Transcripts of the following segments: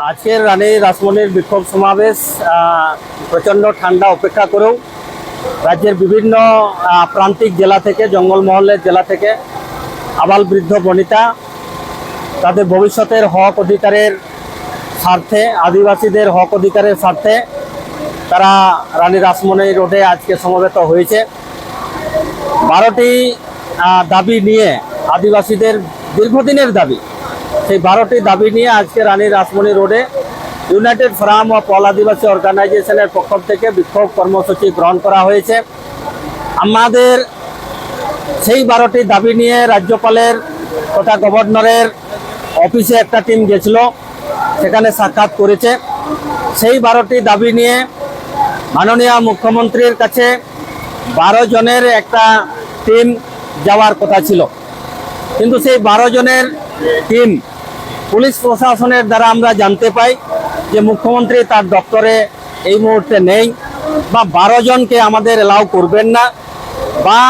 আজকের রানী রাসমণির বিক্ষোভ সমাবেশ প্রচণ্ড ঠান্ডা উপেক্ষা করেও রাজ্যের বিভিন্ন প্রান্তিক জেলা থেকে, জঙ্গলমহলের জেলা থেকে আবাল বৃদ্ধ বনিতা তাদের ভবিষ্যতের হক অধিকারের স্বার্থে, আদিবাসীদের হক অধিকারের স্বার্থে তারা রানী রাসমণি রোডে আজকে সমবেত হয়েছে। 12টি দাবি নিয়ে, আদিবাসীদের দীর্ঘদিনের দাবি, সেই 12টি দাবি নিয়ে আজকে রানী রাসমণি রোডে ইউনাইটেড ফোরাম অফ অল আদিবাসী অর্গানাইজেশনের পক্ষ থেকে বিক্ষোভ কর্মসূচি গ্রহণ করা হয়েছে। আমাদের সেই 12টি দাবি নিয়ে রাজ্যপালের তথা গভর্নরের অফিসে একটা টিম গেছিল, সেখানে সাক্ষাৎ করেছে। সেই 12টি দাবি নিয়ে মাননীয় মুখ্যমন্ত্রীর কাছে 12 জনের একটা টিম যাওয়ার কথা ছিল, কিন্তু সেই 12 জনের টিম পুলিশ প্রশাসনের দ্বারা আমরা জানতে পাই যে মুখ্যমন্ত্রী তার দপ্তরে এই মুহূর্তে নেই, বা 12 জনকে আমাদের এলাও করবেন না, বা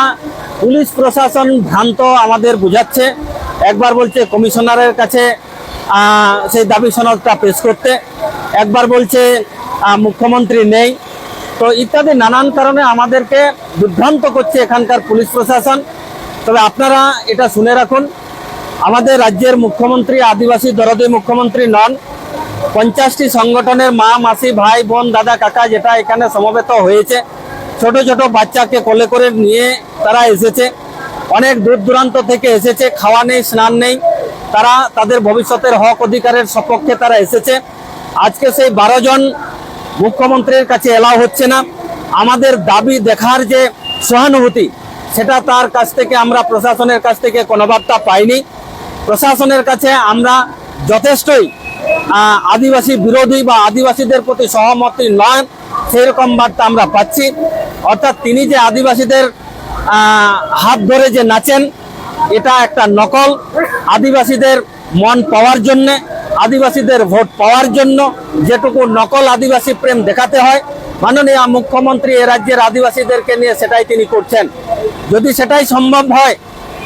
পুলিশ প্রশাসন ভ্রান্ত আমাদের বোঝাচ্ছে। একবার বলছে কমিশনারের কাছে সেই দাবি সনদটা পেশ করতে, একবার বলছে মুখ্যমন্ত্রী নেই, তো ইত্যাদি নানান কারণে আমাদেরকে বিভ্রান্ত করছে এখানকার পুলিশ প্রশাসন। তবে আপনারা এটা শুনে রাখুন, আমাদের রাজ্যের মুখ্যমন্ত্রী আদিবাসী দরদি মুখ্যমন্ত্রী নন। 50টি সংগঠনের মা, মাসি, ভাই, বোন, দাদা, কাকা যেটা এখানে সমবেত হয়েছে, ছোট ছোট বাচ্চাকে কোলে করে নিয়ে তারা এসেছে, অনেক দূর দূরান্ত থেকে এসেছে, খাওয়া নেই, স্নান নেই, তারা তাদের ভবিষ্যতের হক অধিকারের সপক্ষে তারা এসেছে। আজকে সেই 12 জন মুখ্যমন্ত্রীর কাছে এলাও হচ্ছে না। আমাদের দাবি দেখার যে সহানুভূতি, সেটা তার কাছ থেকে আমরা প্রশাসনের কাছ থেকে কোনো বার্তা পাইনি। প্রশাসনের কাছে আমরা যথেষ্টই আদিবাসী বিরোধী বা আদিবাসীদের প্রতি সহমতি নয় সেরকম বার্তা আমরা পাচ্ছি। অর্থাৎ তিনি যে আদিবাসীদের হাত ধরে যে নাচেন, এটা একটা নকল। আদিবাসীদের মন পাওয়ার জন্যে, আদিবাসীদের ভোট পাওয়ার জন্য যেটুকু নকল আদিবাসী প্রেম দেখাতে হয়, মাননীয় মুখ্যমন্ত্রী এ রাজ্যের আদিবাসীদেরকে নিয়ে সেটাই তিনি করছেন। যদি সেটাই সম্ভব হয়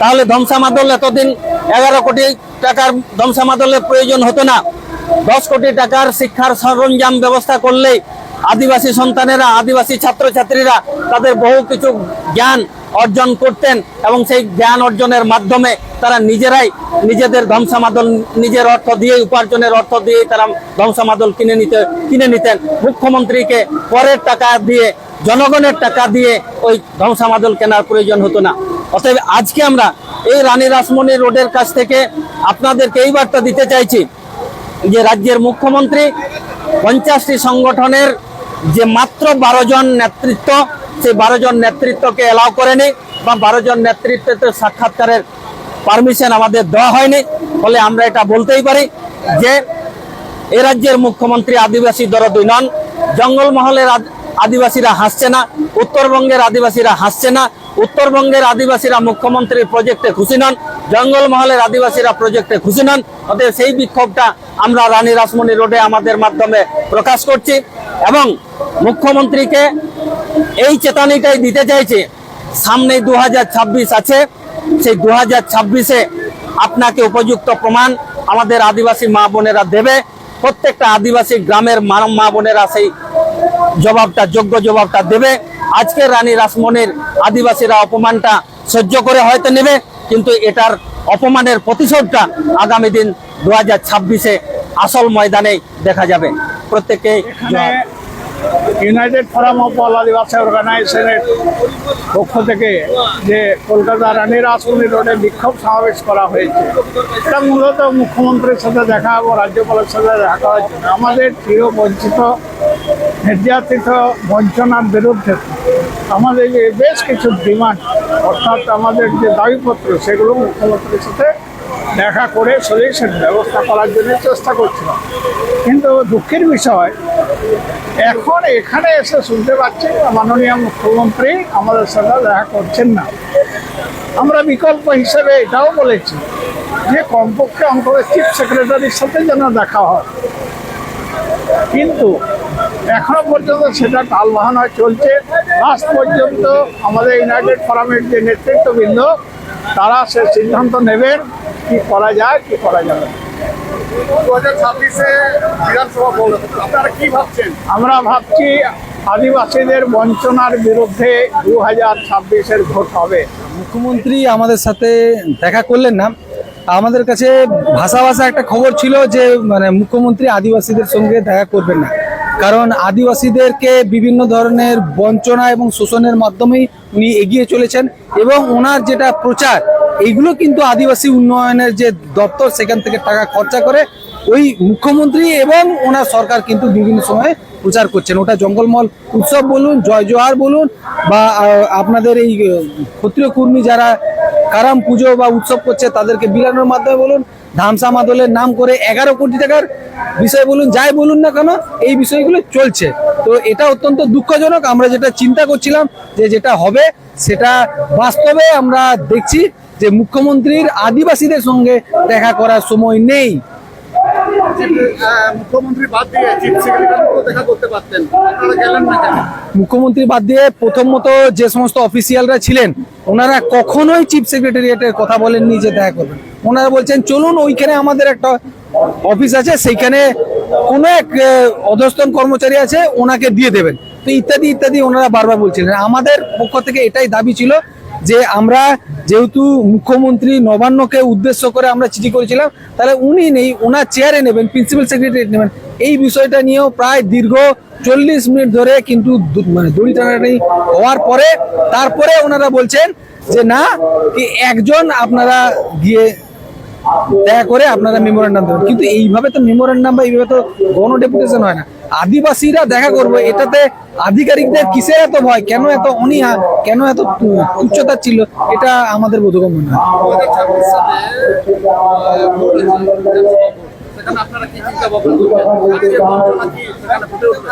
তাহলে ধ্বংসামাদল এতদিন 11 কোটি টাকার ধ্বংসামাদলের প্রয়োজন হতো না। 10 কোটি টাকার শিক্ষার সরঞ্জাম ব্যবস্থা করলেই আদিবাসী সন্তানেরা, আদিবাসী ছাত্রছাত্রীরা তাদের বহু কিছু জ্ঞান অর্জন করতেন, এবং সেই জ্ঞান অর্জনের মাধ্যমে তারা নিজেরাই নিজেদের ধ্বংসামাদল নিজের অর্থ দিয়ে, উপার্জনের অর্থ দিয়ে তারা ধ্বংসামাদল কিনে নিতেন। মুখ্যমন্ত্রীকে পরের টাকা দিয়ে, জনগণের টাকা দিয়ে ওই ধ্বংসামাদল কেনার প্রয়োজন হতো না। অতএব আজকে আমরা এই রানী রাসমণি রোডের কাছ থেকে আপনাদেরকে এই বার্তা দিতে চাইছি যে রাজ্যের মুখ্যমন্ত্রী 50টি সংগঠনের যে মাত্র 12 জন নেতৃত্ব, সেই 12 জন নেতৃত্বকে এলাও করেনি, বা 12 জন নেতৃত্বের সাক্ষাৎকারের পারমিশন আমাদের দেওয়া হয়নি। ফলে আমরা এটা বলতেই পারি যে এ রাজ্যের মুখ্যমন্ত্রী আদিবাসী দরদি নন। জঙ্গলমহলের আদিবাসীরা হাসছে না, উত্তরবঙ্গের আদিবাসীরা হাসছে না, উত্তরবঙ্গের আদিবাসীরা মুখ্যমন্ত্রীর প্রজেক্টে খুশি নন, জঙ্গলমহলের আদিবাসীরা প্রজেক্টে খুশি নন। অতএব সেই বিক্ষোভটা আমরা রানী রাসমণি রোডে আমাদের মাধ্যমে প্রকাশ করছি, এবং মুখ্যমন্ত্রীকে এই চেতানিটাই দিতে চাইছি, সামনে 2026 আছে, সেই 2026-এ আপনাকে উপযুক্ত প্রমাণ আমাদের আদিবাসী মা বোনেরা দেবে। প্রত্যেকটা আদিবাসী গ্রামের মা বোনেরা সেই জবাবটা, যোগ্য জবাবটা দেবে। আজকে রানী রাসমণির আদিবাসীরা অপমানটা সহ্য করে হয়তো নেবে, কিন্তু এটার অপমানের প্রতিশোধটা আগামী দিন 2026-এ আসল ময়দানে দেখা যাবে। প্রত্যেককে ইউনাইটেড ফোরাম অফ অল আদিবাসী অর্গানাইজেশনের পক্ষ থেকে যে কলকাতা রানী রাসমণি রোডে বিক্ষোভ সমাবেশ করা হয়েছে, এটা মূলত মুখ্যমন্ত্রীর সাথে দেখা এবং রাজ্যপালের সাথে দেখা করার জন্য আমাদের চিরবঞ্চিত, নির্যাতিত, বঞ্চনার বিরুদ্ধে আমাদের যে বেশ কিছু ডিমান্ড, অর্থাৎ আমাদের যে দাবিপত্র, সেগুলো মুখ্যমন্ত্রীর সাথে দেখা করে সলিউশন ব্যবস্থা করার জন্য চেষ্টা করছিলাম। কিন্তু দুঃখের বিষয়, এখন এখানে এসে শুনতে পাচ্ছি মাননীয় মুখ্যমন্ত্রী আমাদের সাথে দেখা করছেন না। আমরা বিকল্প হিসেবে এটাও বলেছি যে কমপক্ষে অন্তত চিফ সেক্রেটারির সাথে যেন দেখা হয়, কিন্তু এখনো পর্যন্ত সেটা টালবাহানা চলছে। লাস্ট পর্যন্ত আমাদের ইউনাইটেড ফোরামের যে নেতৃত্ববৃন্দ তারা সে সিদ্ধান্ত নেবেন কি করা যায় কি করা যাবে না। 2026-এ বিধানসভা ভোট, আপনারা কি ভাবছেন? আমরা ভাবছি আদিবাসীদের বঞ্চনার বিরুদ্ধে 2026-এর ভোট হবে। মুখ্যমন্ত্রী আমাদের সাথে দেখা করলেন না। আমাদের কাছে ভাষা ভাষা একটা খবর ছিল যে মানে মুখ্যমন্ত্রী আদিবাসীদের সঙ্গে দেখা করবেন না, কারণ আদিবাসীদেরকে বিভিন্ন ধরনের বঞ্চনা এবং শোষণের মাধ্যমেই উনি এগিয়ে চলেছেন এবং ওনার যেটা প্রচার এইগুলো কিন্তু আদিবাসী উন্নয়নের যে দপ্তর সেখান থেকে টাকা খরচা করে ওই মুখ্যমন্ত্রী এবং ওনার সরকার কিন্তু বিভিন্ন সময় প্রচার করছেন। ওটা জঙ্গলমহল উৎসব বলুন, জয় জোহার বলুন, বা আপনাদের এই ক্ষত্রিয় কর্মী যারা কারাম পুজো বা উৎসব করছে তাদেরকে বিলানোর মাধ্যমে বলুন, ধামসা মাদলের নাম করে 11 কোটি টাকার বিষয় বলুন, যাই বলুন না কেন এই বিষয়গুলো চলছে। তো এটা অত্যন্ত দুঃখজনক। আমরা যেটা চিন্তা করছিলাম যে যেটা হবে সেটা বাস্তবে আমরা দেখছি যে মুখ্যমন্ত্রীর আদিবাসীদের সঙ্গে দেখা করার সময় নেই। মুখ্যমন্ত্রী বাদ দিয়ে চিফ সেক্রেটারিকেও দেখা করতে পারতেন, আপনারা গেলেন না কেন? মুখ্যমন্ত্রী বাদ দিয়ে প্রথমত যে সমস্ত অফিসিয়ালরা ছিলেন ওনারা কখনোই চিফ সেক্রেটারিয়েটের কথা বলেননি যে দেখা করবেন। ওনারা বলছেন চলুন ওইখানে আমাদের একটা অফিস আছে, সেইখানে কোনো এক অধস্তন কর্মচারী আছে ওনাকে দিয়ে দেবেন, তো ইত্যাদি ইত্যাদি ওনারা বারবার বলছিলেন। আমাদের পক্ষ থেকে এটাই দাবি ছিল যে আমরা যেহেতু মুখ্যমন্ত্রী নবান্নকে উদ্দেশ্য করে আমরা চিঠি করেছিলাম, তাহলে উনি নেই, ওনার চেয়ারে নেবেন, প্রিন্সিপাল সেক্রেটারি নেবেন। এই বিষয়টা নিয়েও প্রায় দীর্ঘ 40 মিনিট ধরে কিন্তু মানে দড়ি টানাটানি হওয়ার পরে তারপরে ওনারা বলছেন যে না, কি একজন আপনারা গিয়ে দেখা করে আপনারা মেমোরেন্ডাম দেবেন। কিন্তু এইভাবে তো মেমোরেন্ডাম বা এইভাবে তো গণ ডেপুটেশন হয় না। আদিবাসীরা দেখা করবে, এটাতে আধিকারিকদের কিসের এত ভয়, কেন এত অনীহা, কেন এত উচ্চতা ছিল, এটা আমাদের বোধগম্য নয়। 2026 সালে ভোট আছে, সেখানে আপনারা কি চিন্তা ভাবনা করছেন? আজকে বঞ্চনা কি সেখানে ফুটে উঠবে?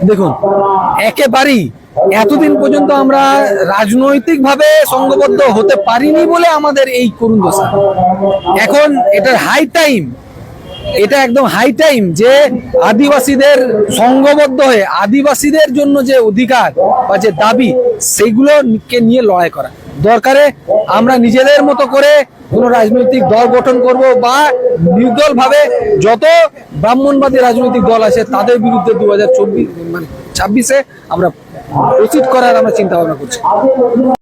দেখুন, একেবারেই এতদিন পর্যন্ত আমরা রাজনৈতিকভাবে সংঘবদ্ধ হতে পারিনি বলে আমাদের এই করুণ দশা। এখন এটার হাই টাইম, এটা একদম হাই টাইম যে আদিবাসীদের সংঘবদ্ধ হয়ে আদিবাসীদের জন্য যে অধিকার বা যে দাবি সেইগুলোকে নিয়ে লড়াই করা দরকারে। আমরা নিজেদের মতো করে কোনো রাজনৈতিক দল গঠন করব বা নির্দল ভাবে যত ব্রাহ্মণবাদী রাজনৈতিক দল আছে তাদের বিরুদ্ধে 2026 আমরা প্রসিড করার আমরা চিন্তা ভাবনা করছি।